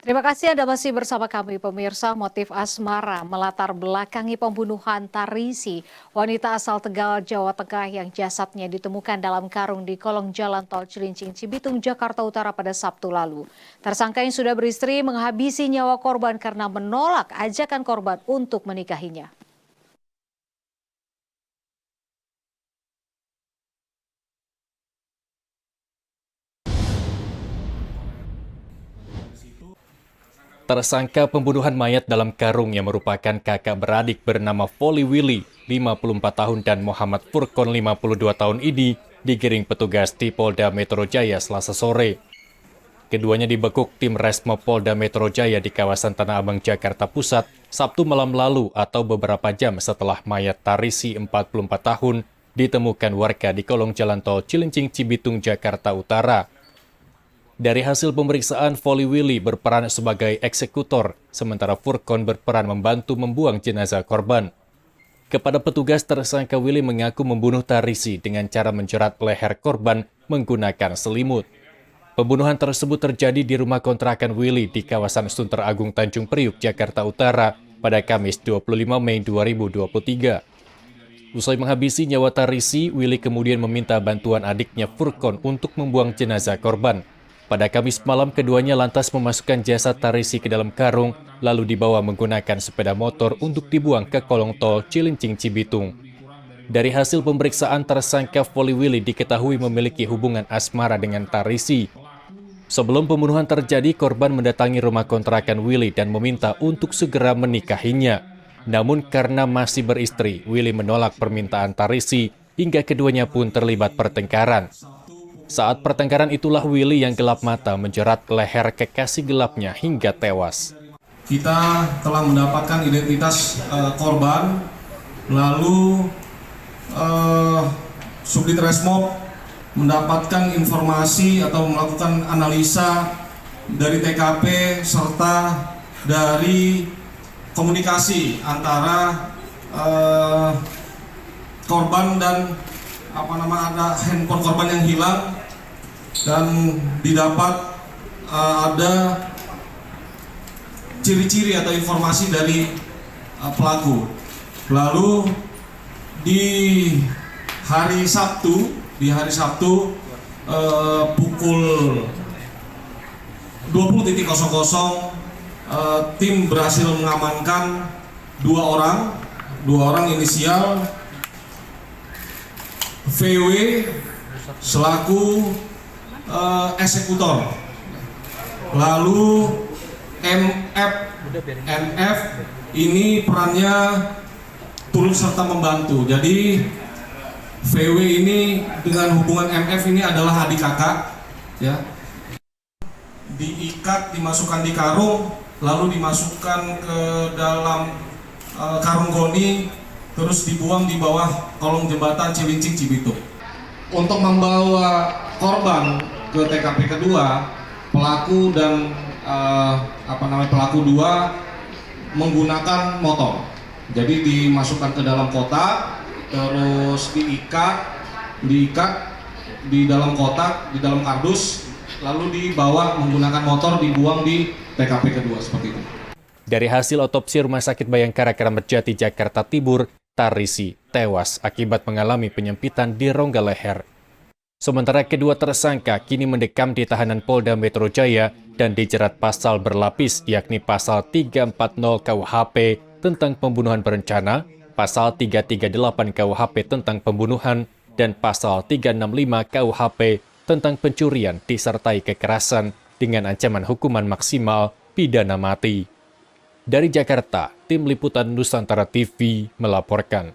Terima kasih Anda masih bersama kami, pemirsa. Motif asmara melatar belakangi pembunuhan Tarisi, wanita asal Tegal, Jawa Tengah yang jasadnya ditemukan dalam karung di kolong jalan tol Cilincing, Cibitung, Jakarta Utara pada Sabtu lalu. Tersangka yang sudah beristri menghabisi nyawa korban karena menolak ajakan korban untuk menikahinya. Tersangka pembunuhan mayat dalam karung yang merupakan kakak beradik bernama Folly Willy, 54 tahun, dan Muhammad Furkon, 52 tahun ini digiring petugas di Polda Metro Jaya Selasa sore. Keduanya dibekuk tim Resmo Polda Metro Jaya di kawasan Tanah Abang, Jakarta Pusat, Sabtu malam lalu atau beberapa jam setelah mayat Tarisi, 44 tahun, ditemukan warga di kolong jalan tol Cilincing, Cibitung, Jakarta Utara. Dari hasil pemeriksaan, Folly Willy berperan sebagai eksekutor, sementara Furkon berperan membantu membuang jenazah korban. Kepada petugas, tersangka Willy mengaku membunuh Tarisi dengan cara menjerat leher korban menggunakan selimut. Pembunuhan tersebut terjadi di rumah kontrakan Willy di kawasan Sunter Agung, Tanjung Priuk, Jakarta Utara pada Kamis 25 Mei 2023. Usai menghabisi nyawa Tarisi, Willy kemudian meminta bantuan adiknya Furkon untuk membuang jenazah korban. Pada Kamis malam, keduanya lantas memasukkan jasad Tarisi ke dalam karung, lalu dibawa menggunakan sepeda motor untuk dibuang ke kolong tol Cilincing, Cibitung. Dari hasil pemeriksaan, tersangka Folly Willy diketahui memiliki hubungan asmara dengan Tarisi. Sebelum pembunuhan terjadi, korban mendatangi rumah kontrakan Willy dan meminta untuk segera menikahinya. Namun karena masih beristri, Willy menolak permintaan Tarisi hingga keduanya pun terlibat pertengkaran. Saat pertengkaran itulah Willy yang gelap mata menjerat leher kekasih gelapnya hingga tewas. Kita telah mendapatkan identitas korban, lalu Subdit Resmob mendapatkan informasi atau melakukan analisa dari TKP serta dari komunikasi antara korban dan ada handphone korban yang hilang, dan didapat ada ciri-ciri atau informasi dari pelaku. Lalu di hari Sabtu pukul 20.00 tim berhasil mengamankan dua orang inisial VW selaku eksekutor. Lalu MF ini perannya turut serta membantu. Jadi VW ini dengan hubungan MF ini adalah adik kakak, ya. Diikat, dimasukkan di karung, lalu dimasukkan ke dalam karung goni, terus dibuang di bawah kolong jembatan Cilincing, Cibitung. Untuk membawa korban ke TKP kedua, pelaku dan pelaku dua menggunakan motor. Jadi dimasukkan ke dalam kotak, terus diikat di dalam kotak, di dalam kardus, lalu dibawa menggunakan motor, dibuang di TKP kedua seperti itu. Dari hasil otopsi Rumah Sakit Bayangkara Keramat Jati, Jakarta Timur, Tarisi tewas akibat mengalami penyempitan di rongga leher. Sementara kedua tersangka kini mendekam di tahanan Polda Metro Jaya dan dijerat pasal berlapis, yakni pasal 340 KUHP tentang pembunuhan berencana, pasal 338 KUHP tentang pembunuhan, dan pasal 365 KUHP tentang pencurian disertai kekerasan dengan ancaman hukuman maksimal pidana mati. Dari Jakarta, Tim Liputan Nusantara TV melaporkan.